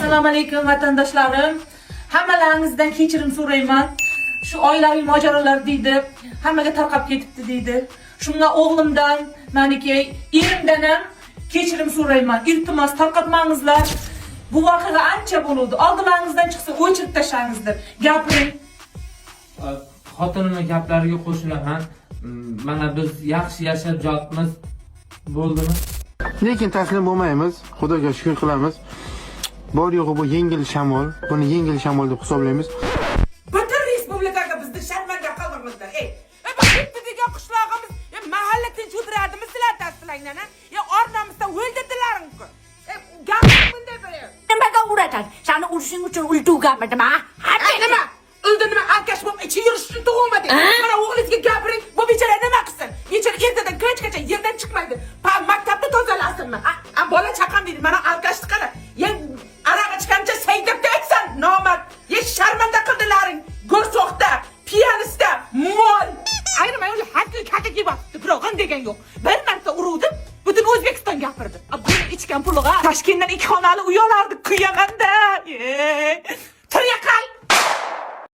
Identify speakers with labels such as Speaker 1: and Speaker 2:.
Speaker 1: Assalomu alaykum vatandaşlarım. Hammalaringizdan kechirim so'rayman. Shu oilaviy mojarolar deydi, hammaga tarqab ketibdi deydi. Shunga o'g'limdan, meniki erimdan ham kechirim so'rayman. Iltimos tarqatmangizlar. Bu voqea ancha bo'ldi. Oldilaringizdan chiqsa o'chirib tashlangizlar. Gapiring.
Speaker 2: Xotinimning gaplariga qo'shilaman. Mana biz yaxshi yashab jotmiz. Bo'ldimi?
Speaker 3: Lekin taslim bo'lmaymiz. Xudoga shukr qilamiz. Bor yo'g'i bu yengil shamol. Buni yengil shamol deb hisoblaymiz.
Speaker 4: Butun respublikaga bizni sharmanda qildiringizlar. Bak bitta degan qishlog'imiz, mahalla tinch o'tiradimi sizlar tasdiqlanglar. Ornamizdan o'ldirdilaring-ku. Gapni bunday bo'lyapti.
Speaker 5: Nimaga uratadi? Seni urishing uchun ultuv gapirdim, ha?
Speaker 4: Nima? Nima alkash bo'lib ichi yurish uchun tug'ilmadi. Mana o'g'lingizga gapiring. Bu bechora nima qilsin? Bechora ertadan kechgacha yerdan chiqmaydi. Maktabni tozalasinmi? Bola chaqam deydi. Mana alkashni qara. Aroq ichgancha saydabda aytsan, nomard. Sharmanda qildilaring. Go'rsoqda, piyanista, mol. Ayrim ayol haqiqiy vaqtda biroq degan yo'q. Bir marta uruvdim, butun O'zbekiston gapirdi. Buni ichgan puliga Toshkentdan 2 xonali uy olardik, kuyamanda. Tiryaqal.